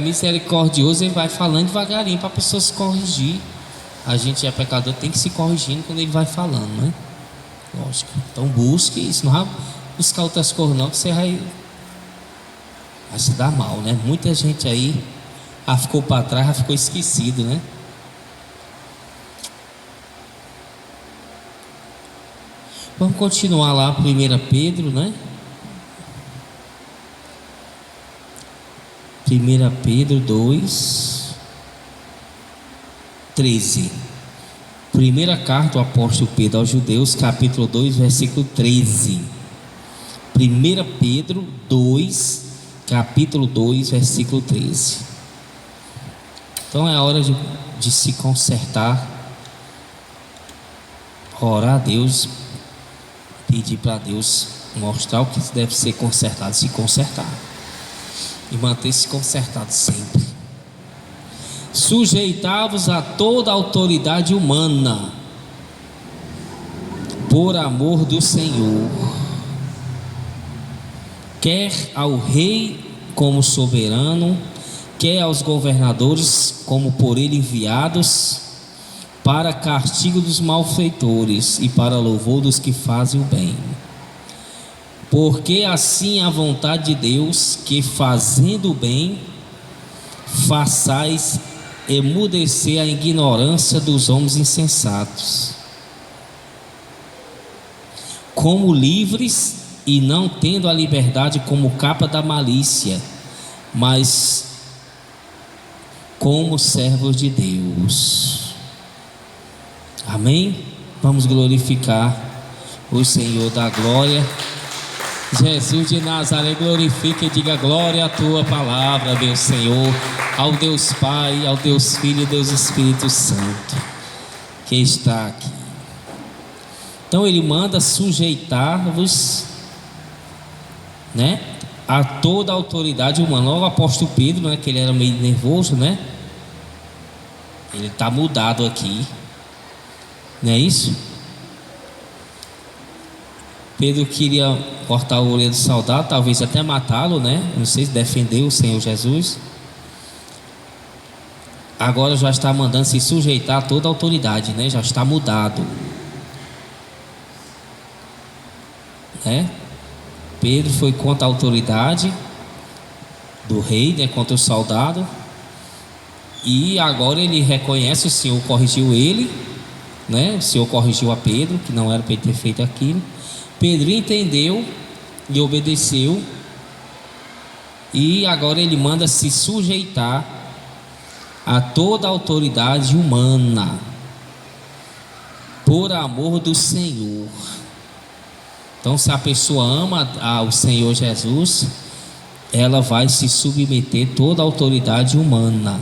misericordioso, ele vai falando devagarinho para a pessoa se corrigir. A gente é pecador, tem que se corrigindo quando ele vai falando, né? Lógico. Então busque isso, não vai buscar outras coisas não, que você vai se dar mal, né? Muita gente aí já ficou para trás, já ficou esquecido, né? Vamos continuar lá, 1 Pedro, né? 1 Pedro 2, 13. Primeira carta do apóstolo Pedro aos Judeus, capítulo 2, versículo 13. 1 Pedro 2, capítulo 2, versículo 13. Então é hora de se consertar, orar a Deus, pedir para Deus mostrar o que deve ser consertado, se consertar e manter-se consertado sempre. Sujeitai-vos a toda a autoridade humana, por amor do Senhor, quer ao rei como soberano, quer aos governadores como por ele enviados, para castigo dos malfeitores e para louvor dos que fazem o bem. Porque assim é a vontade de Deus, que fazendo o bem, façais emudecer a ignorância dos homens insensatos, como livres e não tendo a liberdade como capa da malícia, mas como servos de Deus. Amém? Vamos glorificar o Senhor da glória. Jesus de Nazaré, glorifica e diga glória à tua palavra, meu Senhor, ao Deus Pai, ao Deus Filho e Deus Espírito Santo, que está aqui. Então ele manda sujeitar-vos, né, a toda a autoridade humana. Logo o apóstolo Pedro, né, que ele era meio nervoso, né? Ele está mudado aqui, não é isso? Pedro queria cortar o orelha do soldado, talvez até matá-lo, né? Não sei se defendeu o Senhor Jesus. Agora já está mandando se sujeitar a toda a autoridade, né? Já está mudado, né? Pedro foi contra a autoridade do rei, né? Contra o soldado. E agora ele reconhece, o Senhor corrigiu ele, né? O Senhor corrigiu a Pedro, que não era para ele ter feito aquilo. Pedro entendeu e obedeceu, e agora ele manda se sujeitar a toda a autoridade humana, por amor do Senhor. Então, se a pessoa ama ao Senhor Jesus, ela vai se submeter a toda a autoridade humana,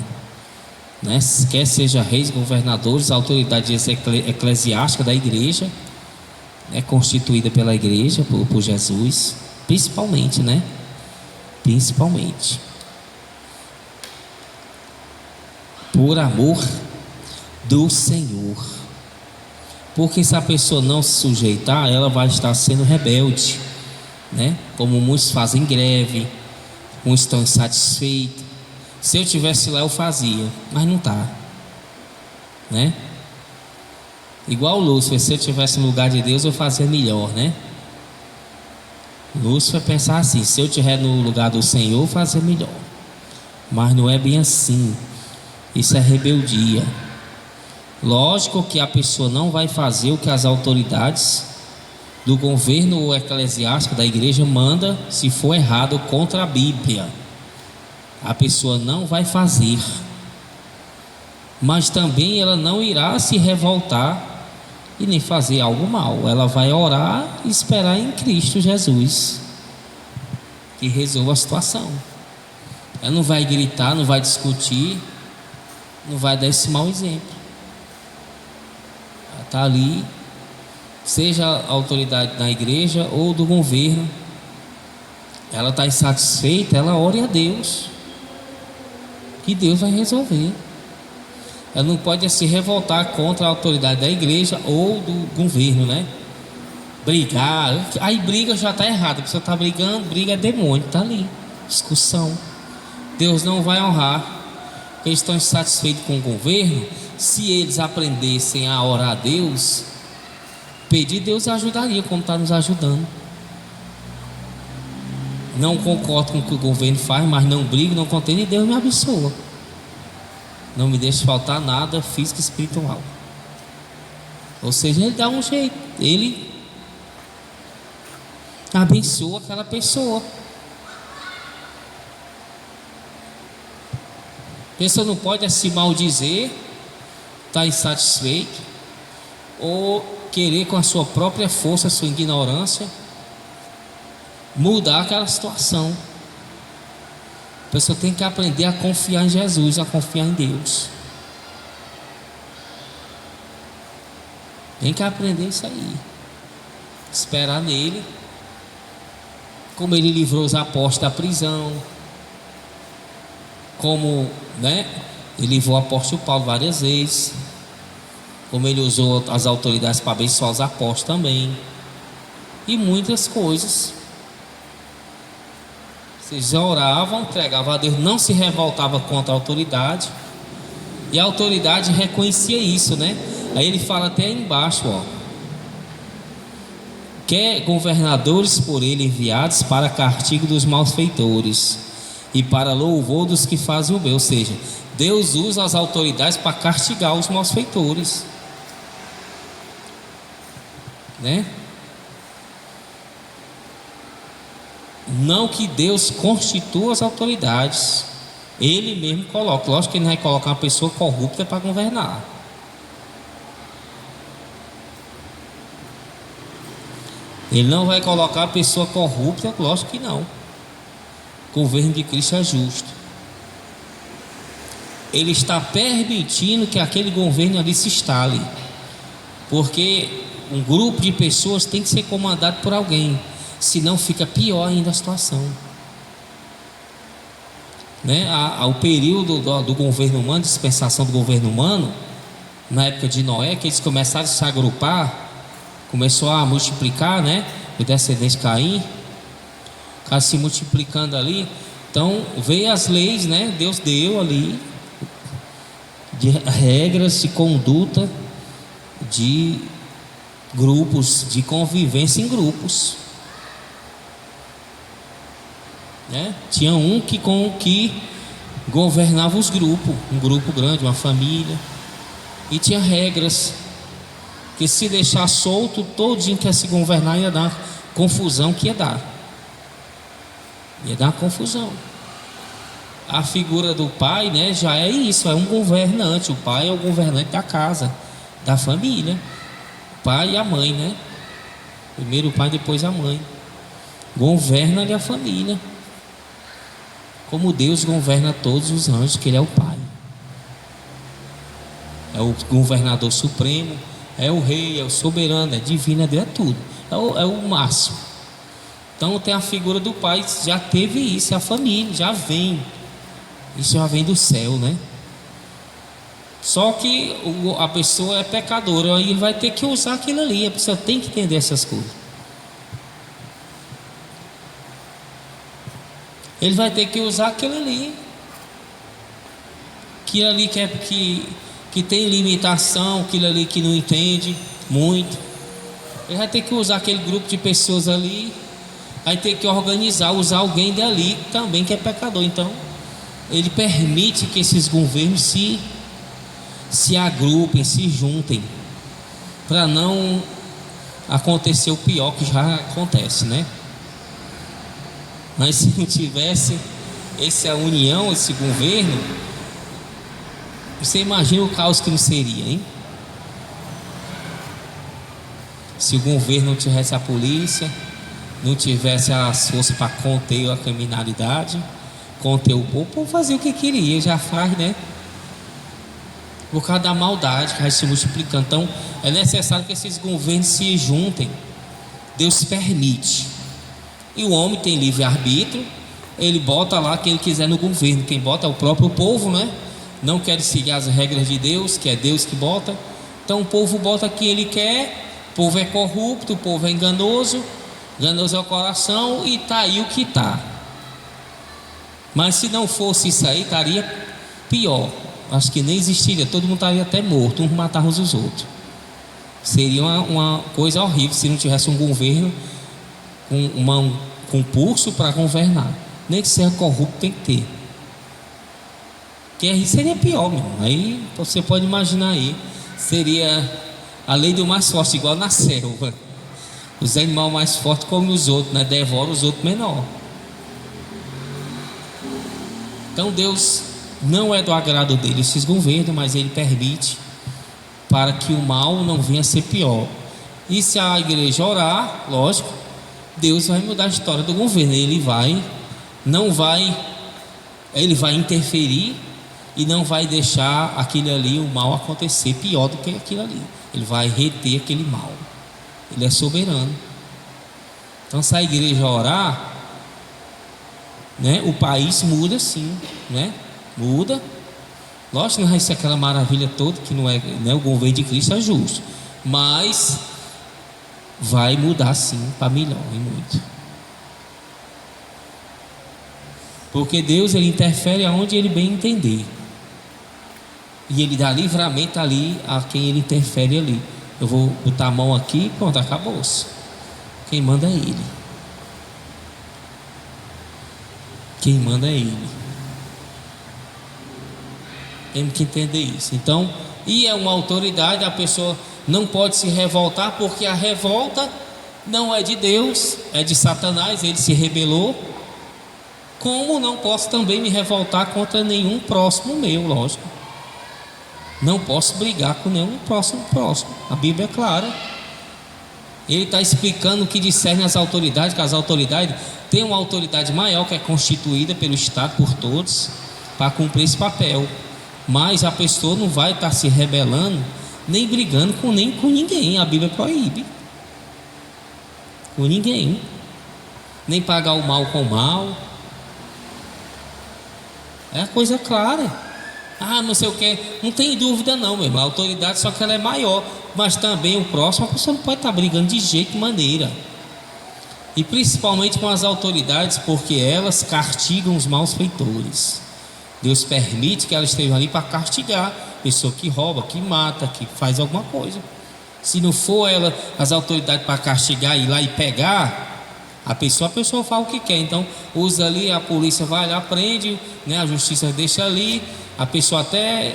né? Quer seja reis, governadores, a autoridade eclesiástica da igreja, é constituída pela igreja, por Jesus, principalmente, né? Principalmente por amor do Senhor. Porque se a pessoa não se sujeitar, ela vai estar sendo rebelde, né? Como muitos fazem greve, uns estão insatisfeitos. Se eu tivesse lá eu fazia, mas não está, né? Igual Lúcifer, se eu estivesse no lugar de Deus eu fazia melhor, né? Lúcifer pensar assim: se eu estiver no lugar do Senhor eu fazia melhor. Mas não é bem assim. Isso é rebeldia. Lógico que a pessoa não vai fazer o que as autoridades do governo eclesiástico da igreja manda, se for errado contra a Bíblia. A pessoa não vai fazer, mas também ela não irá se revoltar e nem fazer algo mal. Ela vai orar e esperar em Cristo Jesus que resolva a situação. Ela não vai gritar, não vai discutir, não vai dar esse mau exemplo. Ela está ali, seja a autoridade da igreja ou do governo, ela está insatisfeita, ela ore a Deus, que Deus vai resolver. Ela não pode se revoltar contra a autoridade da igreja ou do governo, né? Brigar, aí briga já está errado. A pessoa está brigando, briga é demônio, está ali, discussão. Deus não vai honrar. Eles estão insatisfeitos com o governo. Se eles aprendessem a orar a Deus, pedir, Deus ajudaria, como está nos ajudando. Não concordo com o que o governo faz, mas não brigo, não contendo, e Deus me abençoa. Não me deixe faltar nada físico e espiritual. Ou seja, Ele dá um jeito, Ele abençoa aquela pessoa. A pessoa não pode se maldizer, estar insatisfeito, ou querer com a sua própria força, a sua ignorância, mudar aquela situação. A pessoa tem que aprender a confiar em Jesus, a confiar em Deus. Tem que aprender isso aí. Esperar nele. Como ele livrou os apóstolos da prisão. Como, né, ele livrou o apóstolo Paulo várias vezes. Como ele usou as autoridades para abençoar os apóstolos também. E muitas coisas. Vocês oravam, entregavam a Deus, não se revoltava contra a autoridade. E a autoridade reconhecia isso, né? Aí ele fala até aí embaixo, ó. Quer governadores por ele enviados para castigo dos malfeitores e para louvor dos que fazem o bem. Ou seja, Deus usa as autoridades para castigar os malfeitores, né? Não que Deus constitua as autoridades, Ele mesmo coloca. Lógico que Ele não vai colocar uma pessoa corrupta para governar. Ele não vai colocar a pessoa corrupta, lógico que não. O governo de Cristo é justo. Ele está permitindo que aquele governo ali se instale, porque um grupo de pessoas tem que ser comandado por alguém, senão fica pior ainda a situação, né? O período do governo humano, dispensação do governo humano, na época de Noé, que eles começaram a se agrupar, começou a multiplicar, né? O descendente de Caim, se multiplicando ali. Então veio as leis, né? Deus deu ali de regras de conduta, de grupos, de convivência em grupos, né? Tinha um que governava os grupos, um grupo grande, uma família, e tinha regras que se deixar solto, todinho quer se governar, ia dar confusão que ia dar confusão. A figura do pai, né, já é isso, é um governante. O pai é o governante da casa, da família, o pai e a mãe, né? Primeiro o pai, depois a mãe. Governa-lhe a família, como Deus governa todos os anjos, que Ele é o pai, é o governador supremo, é o rei, é o soberano, é divino, é Deus, é tudo, é o máximo. Então tem a figura do pai, já teve isso, a família já vem, isso já vem do céu, né? Só que a pessoa é pecadora, aí ele vai ter que usar aquilo ali, a pessoa tem que entender essas coisas. Ele vai ter que usar aquilo ali, aquilo ali que tem limitação, aquilo ali que não entende muito. Ele vai ter que usar aquele grupo de pessoas ali, vai ter que organizar, usar alguém dali também que é pecador. Então ele permite que esses governos se agrupem, se juntem, para não acontecer o pior que já acontece, né? Mas se não tivesse essa união, esse governo, você imagina o caos que não seria, hein? Se o governo não tivesse a polícia, não tivesse as forças para conter a criminalidade, conter o povo fazia o que queria, já faz, né? Por causa da maldade que vai se multiplicando. Então é necessário que esses governos se juntem. Deus permite. E o homem tem livre-arbítrio, ele bota lá quem ele quiser no governo. Quem bota é o próprio povo, né? Não quer seguir as regras de Deus, que é Deus que bota. Então o povo bota quem ele quer. O povo é corrupto, o povo é enganoso, enganoso é o coração, e tá aí o que tá. Mas se não fosse isso aí, estaria pior. Acho que nem existiria, todo mundo estaria até morto, uns matavam os outros. Seria uma coisa horrível se não tivesse um governo com pulso para governar. Nem que seja corrupto, tem que ter. Que aí seria pior mesmo. Aí você pode imaginar aí, seria a lei do mais forte, igual na selva. Os animais mais fortes comem os outros, né? Devoram os outros menores. Então Deus não é do agrado dele esses governos, mas ele permite para que o mal não venha a ser pior. E se a igreja orar, lógico, Deus vai mudar a história do governo. Ele vai interferir e não vai deixar aquele ali, o mal acontecer pior do que aquilo ali. Ele vai reter aquele mal. Ele é soberano. Então se a igreja orar, né, o país muda sim, né? Muda. Lógico que não vai ser aquela maravilha toda, que não é, né, o governo de Cristo é justo, mas vai mudar sim para melhor e muito. Porque Deus, ele interfere aonde ele bem entender. E ele dá livramento ali a quem ele interfere ali. Eu vou botar a mão aqui, pronto, acabou-se. Quem manda é ele. Quem manda é ele. Temos que entender isso. Então, e é uma autoridade, a pessoa não pode se revoltar, porque a revolta não é de Deus, é de Satanás, ele se rebelou. Como não posso também me revoltar contra nenhum próximo meu, lógico. Não posso brigar com nenhum próximo. A Bíblia é clara. Ele está explicando o que discerne as autoridades, que as autoridades têm uma autoridade maior que é constituída pelo Estado, por todos, para cumprir esse papel. Mas a pessoa não vai estar se rebelando, nem brigando nem com ninguém. A Bíblia proíbe. Com ninguém. Nem pagar o mal com o mal. É a coisa clara. Não sei o que. Não tem dúvida não, meu irmão. A autoridade, só que ela é maior. Mas também o próximo, a pessoa não pode estar brigando de jeito e maneira. E principalmente com as autoridades, porque elas castigam os malfeitores. Deus permite que elas estejam ali para castigar a pessoa que rouba, que mata, que faz alguma coisa. Se não for as autoridades para castigar, ir lá e pegar a pessoa faz o que quer. Então usa ali, a polícia vai lá, prende, né? A justiça deixa ali, a pessoa até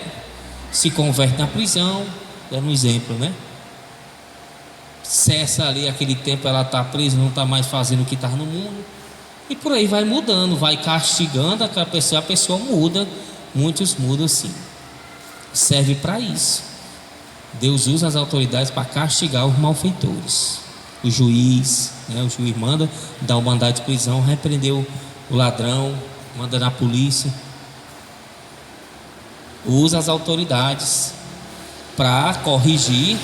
se converte na prisão, dando um exemplo, né? Cessa ali aquele tempo, ela está presa, não está mais fazendo o que estava no mundo. E por aí vai mudando, vai castigando a pessoa muda. Muitos mudam sim. Serve para isso. Deus usa as autoridades para castigar os malfeitores. O juiz, né? O juiz manda dar um mandado de prisão, repreender o ladrão, manda na polícia. Usa as autoridades para corrigir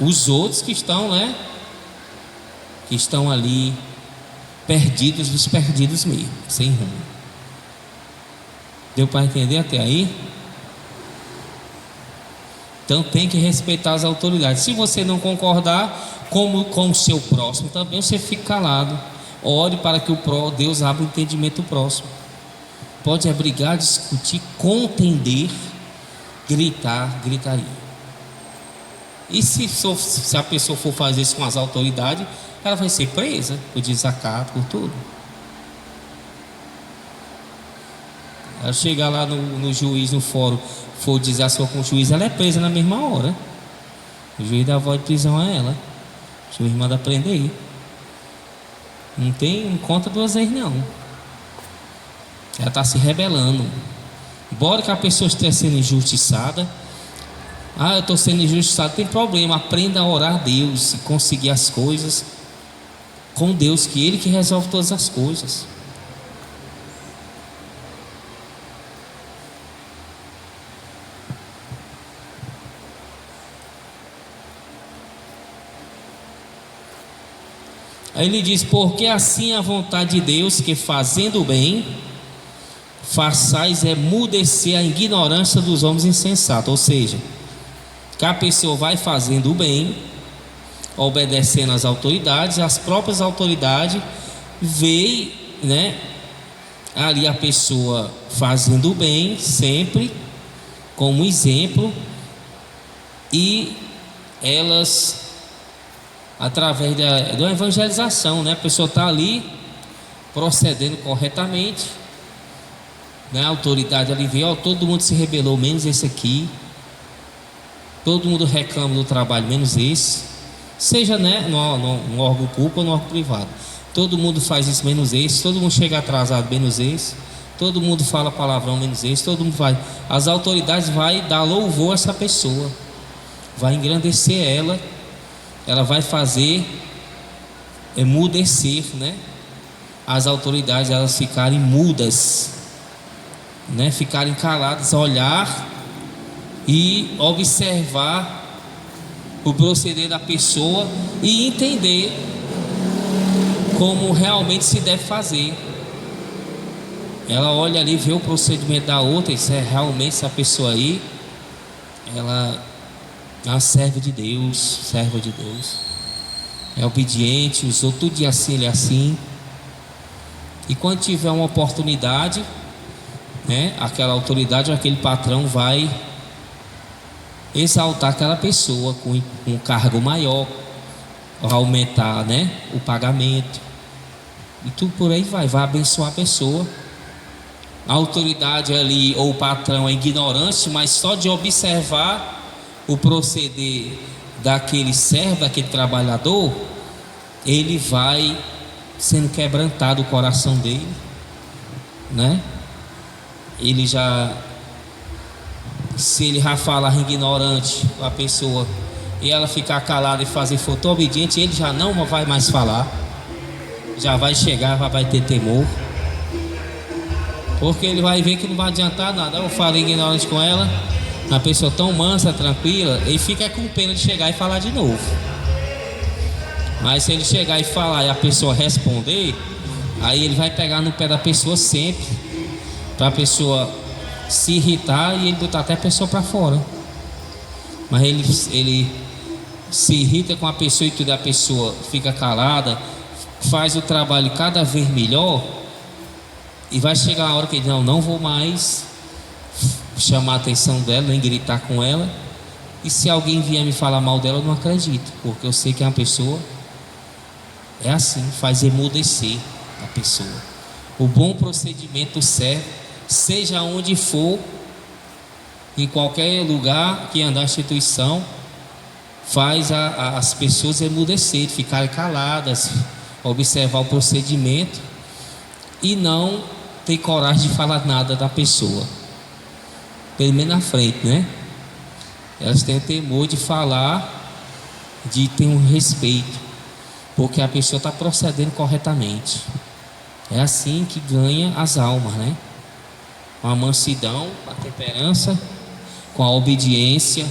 os outros que estão, né? Que estão ali perdidos dos perdidos mesmo, sem rumo. Deu para entender até aí? Então tem que respeitar as autoridades. Se você não concordar com o seu próximo, também você fica calado. Ore para que Deus abra o entendimento do próximo. Pode brigar, discutir, contender, gritaria. E se a pessoa for fazer isso com as autoridades, ela vai ser presa por desacato, por tudo. Ela chegar lá no juiz, no fórum, for dizer a sua com o juiz, ela é presa na mesma hora. O juiz dá voz de prisão a ela. O juiz manda prender. Não conta duas vezes não. Ela está se rebelando. Embora que a pessoa esteja sendo injustiçada. Eu estou sendo injustiçado, tem problema. Aprenda a orar a Deus e conseguir as coisas com Deus, que Ele que resolve todas as coisas. Aí ele diz: porque assim a vontade de Deus, que fazendo o bem, façais emudecer a ignorância dos homens insensatos. Ou seja, que a pessoa vai fazendo o bem, obedecendo às autoridades, as próprias autoridades veem, né, ali a pessoa fazendo o bem sempre como exemplo, e elas, através da evangelização, né? A pessoa está ali procedendo corretamente, né? A autoridade ali vê, ó, todo mundo se rebelou menos esse aqui, todo mundo reclama do trabalho menos esse, seja, né, no órgão público ou no órgão privado, todo mundo faz isso menos esse, todo mundo chega atrasado menos esse, todo mundo fala palavrão menos esse, todo mundo vai. As autoridades vai dar louvor a essa pessoa, vai engrandecer ela vai fazer emudecer, né? As autoridades, elas ficarem mudas, né? Ficarem caladas, olhar e observar o proceder da pessoa e entender como realmente se deve fazer. Ela olha ali, vê o procedimento da outra e diz, realmente essa pessoa aí, ela é uma serva de Deus, é obediente, usou tudo de assim, ele é assim. E quando tiver uma oportunidade, né, aquela autoridade ou aquele patrão vai exaltar aquela pessoa com um cargo maior, aumentar, né, o pagamento, e tudo por aí vai abençoar a pessoa. A autoridade ali ou o patrão é ignorante, mas só de observar o proceder daquele servo, daquele trabalhador, ele vai sendo quebrantado o coração dele, né? Ele já, se ele já falar ignorante a pessoa e ela ficar calada e fazer for obediente, ele já não vai mais falar, já vai chegar, vai ter temor, porque ele vai ver que não vai adiantar nada. Eu falei ignorante com ela, a pessoa tão mansa, tranquila, ele fica com pena de chegar e falar de novo. Mas se ele chegar e falar e a pessoa responder, aí ele vai pegar no pé da pessoa sempre, para a pessoa se irritar e ele botar até a pessoa para fora. Mas ele se irrita com a pessoa e tudo, a pessoa fica calada, faz o trabalho cada vez melhor, e vai chegar a hora que ele não vou mais chamar a atenção dela, nem gritar com ela, e se alguém vier me falar mal dela, eu não acredito, porque eu sei que é uma pessoa é assim, faz emudecer a pessoa. O bom procedimento serve, seja onde for, em qualquer lugar que andar a instituição, faz as pessoas emudecerem, ficarem caladas, observar o procedimento e não ter coragem de falar nada da pessoa, pelo menos na frente, né? Elas têm o temor de falar, de ter um respeito, porque a pessoa está procedendo corretamente. É assim que ganha as almas, né? Com a mansidão, com a temperança, com a obediência,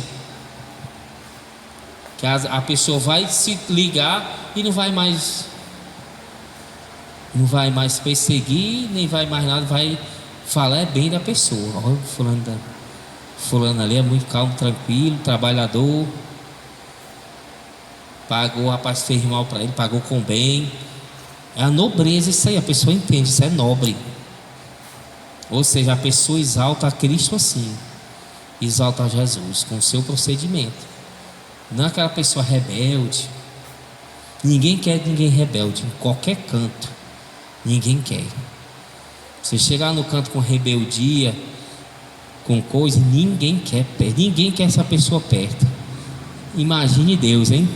que a pessoa vai se ligar e não vai mais perseguir, nem vai mais nada, vai falar bem da pessoa. Olha, fulano ali é muito calmo, tranquilo, trabalhador, pagou, o rapaz fez mal para ele, pagou com bem. É a nobreza isso aí, a pessoa entende, isso é nobre. Ou seja, a pessoa exalta a Cristo assim, exalta a Jesus com o seu procedimento. Não é aquela pessoa rebelde. Ninguém quer ninguém rebelde, em qualquer canto, ninguém quer. Você chegar no canto com rebeldia, com coisa, ninguém quer essa pessoa perto. Imagine Deus, hein?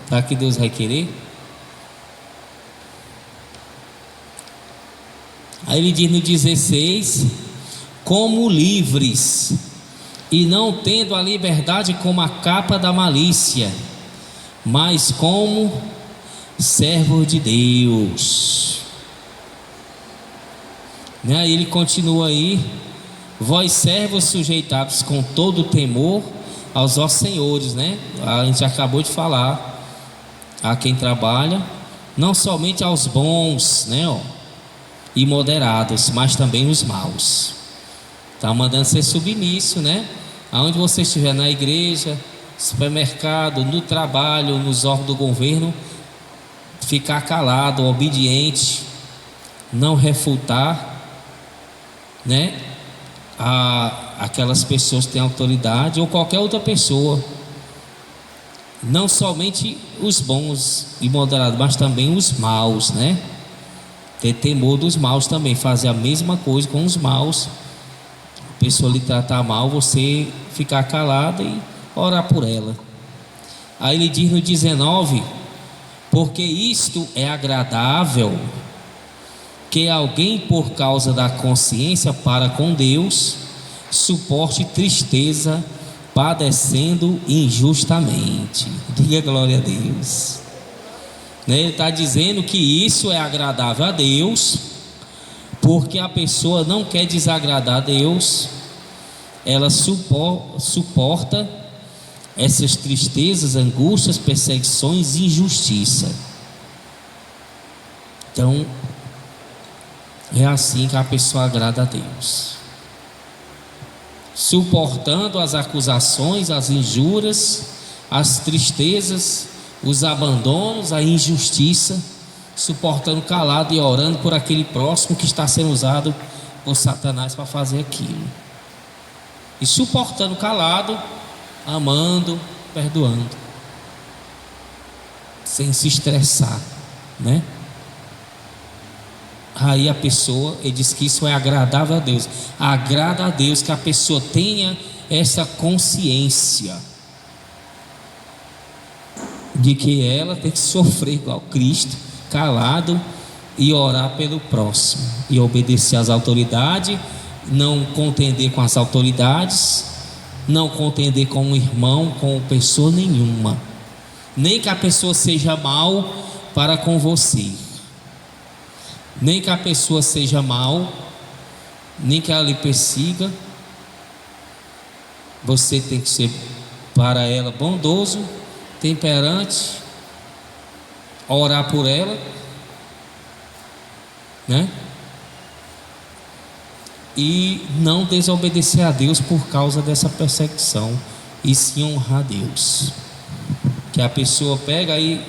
Será que Deus vai querer? Aí ele diz no 16: como livres, e não tendo a liberdade como a capa da malícia, mas como servos de Deus. Né? Ele continua aí: vós servos sujeitados com todo o temor aos vossos senhores, né? A gente acabou de falar, a quem trabalha, não somente aos bons, né, e moderados, mas também os maus. Está mandando ser submisso, né? Aonde você estiver, na igreja, supermercado, no trabalho, nos órgãos do governo, ficar calado, obediente, não refutar, né, aquelas pessoas que têm autoridade, ou qualquer outra pessoa, não somente os bons e moderados, mas também os maus, né? Ter temor dos maus também, fazer a mesma coisa com os maus. A pessoa lhe tratar mal, você ficar calado e orar por ela. Aí ele diz no 19: porque isto é agradável, que alguém, por causa da consciência para com Deus, suporte tristeza, padecendo injustamente. Diga glória a Deus. Ele está dizendo que isso é agradável a Deus, porque a pessoa não quer desagradar a Deus, ela suporta essas tristezas, angústias, perseguições e injustiça. Então, é assim que a pessoa agrada a Deus, suportando as acusações, as injúrias, as tristezas, os abandonos, a injustiça, suportando calado e orando por aquele próximo que está sendo usado por Satanás para fazer aquilo, e suportando calado, amando, perdoando, sem se estressar, né? Aí a pessoa, ele diz que isso é agradável a Deus. Agrada a Deus que a pessoa tenha essa consciência de que ela tem que sofrer igual Cristo, calado, e orar pelo próximo, e obedecer às autoridades, não contender com as autoridades, não contender com um irmão, com pessoa nenhuma, nem que a pessoa seja mal para com você, nem que a pessoa seja mal, nem que ela lhe persiga. Você tem que ser para ela bondoso, temperante, orar por ela, né? E não desobedecer a Deus por causa dessa perseguição, e sim honrar a Deus. Que a pessoa pega aí,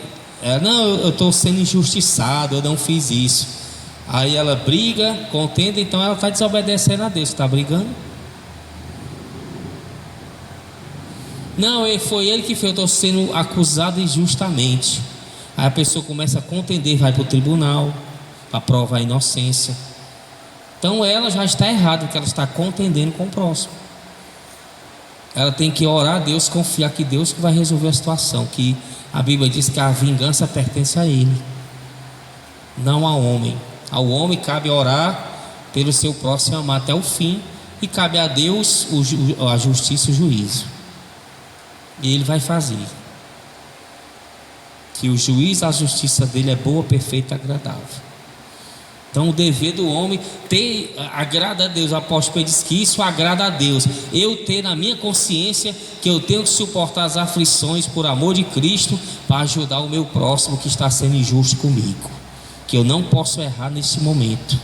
não, eu estou sendo injustiçado, eu não fiz isso. Aí ela briga, contenda, então ela está desobedecendo a Deus. Está brigando? Não, foi ele que fez, eu estou sendo acusado injustamente. Aí a pessoa começa a contender, vai para o tribunal para provar a inocência. Então ela já está errada, porque ela está contendendo com o próximo. Ela tem que orar a Deus, confiar que Deus vai resolver a situação, que a Bíblia diz que a vingança pertence a Ele, não ao homem. Ao homem cabe orar pelo seu próximo, amar até o fim, e cabe a Deus a justiça e o juízo, e Ele vai fazer. Que o juízo, a justiça dele é boa, perfeita e agradável. Então o dever do homem agrada a Deus. O apóstolo Pedro diz que isso agrada a Deus, eu ter na minha consciência que eu tenho que suportar as aflições por amor de Cristo, para ajudar o meu próximo que está sendo injusto comigo, que eu não posso errar nesse momento,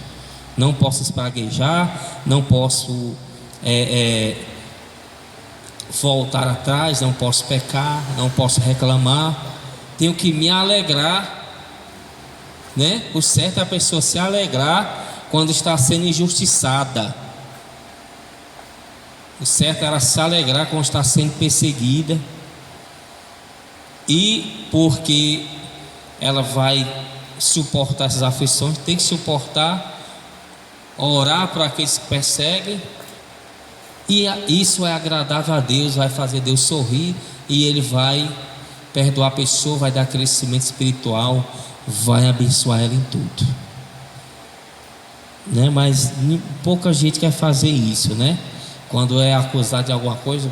não posso espraguejar, não posso voltar atrás, não posso pecar, não posso reclamar, tenho que me alegrar, né? O certo é a pessoa se alegrar quando está sendo injustiçada. O certo é ela se alegrar quando está sendo perseguida, e porque ela vai suportar essas aflições, tem que suportar, orar para aqueles que perseguem, e isso é agradável a Deus, vai fazer Deus sorrir, e Ele vai perdoar a pessoa, vai dar crescimento espiritual, vai abençoar ela em tudo, né? Mas pouca gente quer fazer isso, né? Quando é acusado de alguma coisa,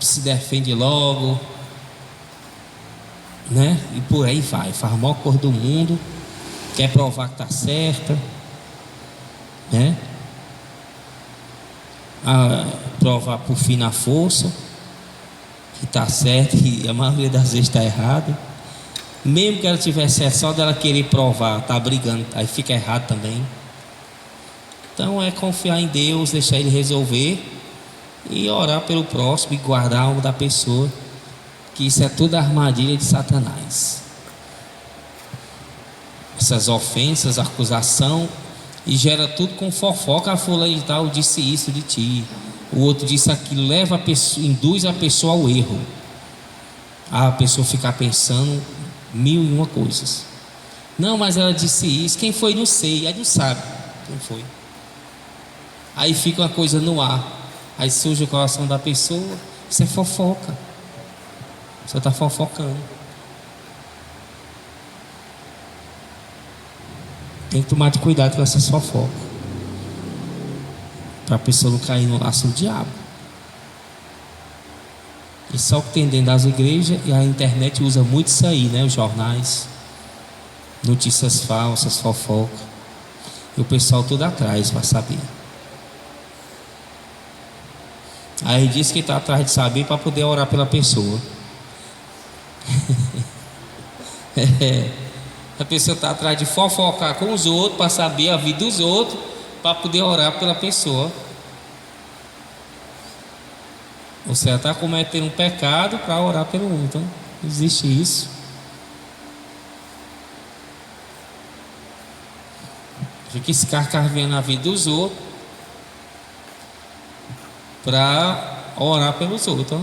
se defende logo, né? E por aí vai, faz a maior cor do mundo, quer provar que está certa, né? Provar por fim na força que está certo, e a maioria das vezes está errado. Mesmo que ela tivesse só dela querer provar, está brigando, aí fica errado também. Então é confiar em Deus, deixar Ele resolver, e orar pelo próximo, e guardar a alma da pessoa, que isso é tudo armadilha de Satanás. essas ofensas, acusação, e gera tudo com fofoca. A fulano de tal disse isso de ti, o outro disse aquilo, leva a pessoa, induz a pessoa ao erro, a pessoa ficar pensando mil e uma coisas. Não, mas ela disse isso, quem foi não sei, aí não sabe quem foi. Aí fica uma coisa no ar, aí surge o coração da pessoa. Isso é fofoca, você está fofocando. Tem que tomar de cuidado com essas fofocas, para a pessoa não cair no laço do diabo. E só o que tem dentro das igrejas, e a internet usa muito isso aí, né? Os jornais, notícias falsas, fofocas, e o pessoal tudo atrás para saber. Aí diz que está atrás de saber para poder orar pela pessoa. A pessoa está atrás de fofocar com os outros para saber a vida dos outros, para poder orar pela pessoa. Você está cometendo um pecado para orar pelo outro. Então, não existe isso. Fica escarcarvendo a vida dos outros para orar pelos outros.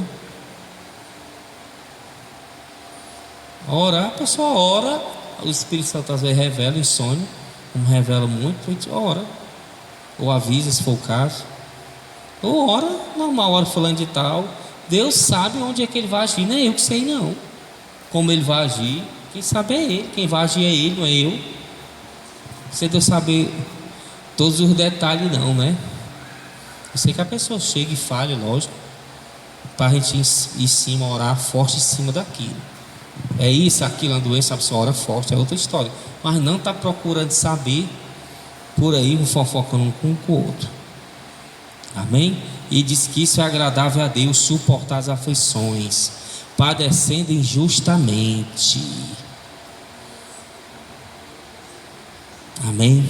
Orar, a pessoa ora, o Espírito Santo às vezes revela em sonho, como revela muito, a gente ora, ou avisa se for o caso, ou ora, normal, ora fulano de tal. Deus sabe onde é que ele vai agir, não é eu que sei não como ele vai agir, quem sabe é ele, quem vai agir é ele, não é eu. Você deve saber todos os detalhes não, né? Eu sei que a pessoa chega e falha, lógico, para a gente ir em cima, orar forte em cima daquilo. É isso, aquilo, a doença, a pessoa ora forte, é outra história. Mas não está procurando saber por aí, um fofocando um com o outro. Amém? E diz que isso é agradável a Deus, suportar as aflições, padecendo injustamente. Amém?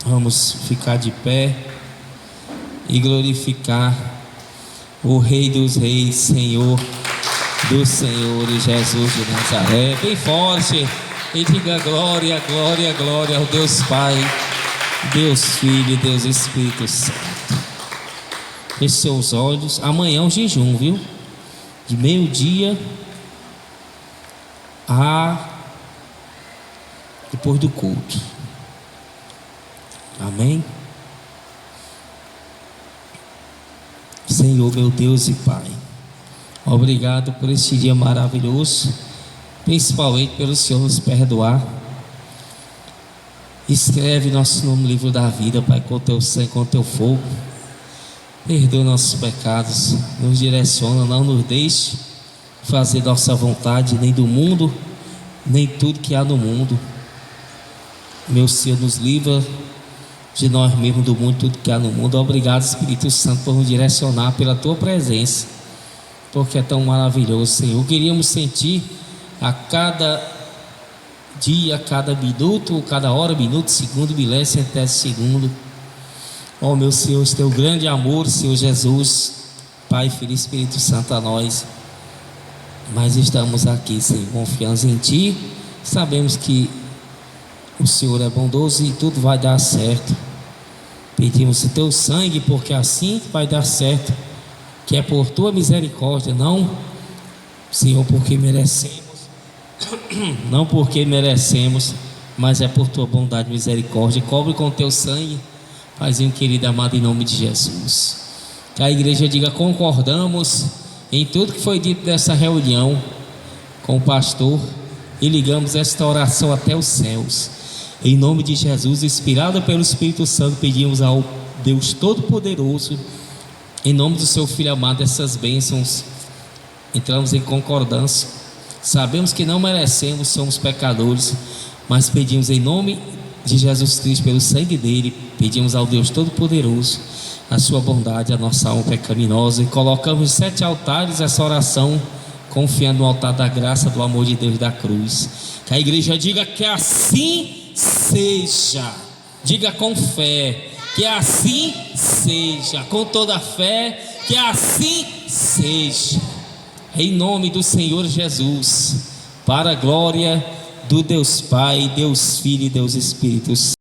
Vamos ficar de pé e glorificar o Rei dos Reis, Senhor dos Senhores, Jesus de Nazaré. Bem forte, e diga glória, glória, glória ao Deus Pai, Deus Filho e Deus Espírito Santo. Feche seus olhos. Amanhã é um jejum, viu? De meio-dia a depois do culto. Amém? Senhor, meu Deus e Pai, obrigado por este dia maravilhoso, principalmente pelo Senhor nos perdoar. Escreve nosso nome no livro da vida, Pai, com o teu sangue, com o teu fogo. Perdoa nossos pecados, nos direciona, não nos deixe fazer nossa vontade, nem do mundo, nem tudo que há no mundo. Meu Senhor, nos livra de nós mesmos, do mundo, tudo que há no mundo. Obrigado, Espírito Santo, por nos direcionar, pela tua presença, porque é tão maravilhoso, Senhor. Queríamos sentir a cada dia, a cada minuto, cada hora, minuto, segundo, milésimo, centésimo segundo, ó meu Senhor, esse teu grande amor, Senhor Jesus, Pai, Filho e Espírito Santo a nós. Mas estamos aqui, Senhor, confiamos em Ti, sabemos que o Senhor é bondoso e tudo vai dar certo. Pedimos o teu sangue, porque assim vai dar certo, que é por tua misericórdia, não, Senhor, porque merecemos, não porque merecemos, mas é por tua bondade e misericórdia. Cobre com teu sangue, Paizinho querido, amado, em nome de Jesus. Que a igreja diga: concordamos em tudo que foi dito nessa reunião com o pastor e ligamos esta oração até os céus. Em nome de Jesus, inspirado pelo Espírito Santo, pedimos ao Deus Todo-Poderoso, em nome do seu Filho amado, essas bênçãos. Entramos em concordância. Sabemos que não merecemos, somos pecadores, mas pedimos em nome de Jesus Cristo, pelo sangue dele, pedimos ao Deus Todo-Poderoso a sua bondade. A nossa alma pecaminosa, e colocamos 7 altares essa oração, confiando no altar da graça, do amor de Deus da cruz. Que a igreja diga: que assim seja. Diga com fé: que assim seja. Com toda a fé, que assim seja. Em nome do Senhor Jesus, para a glória do Deus Pai, Deus Filho e Deus Espírito Santo.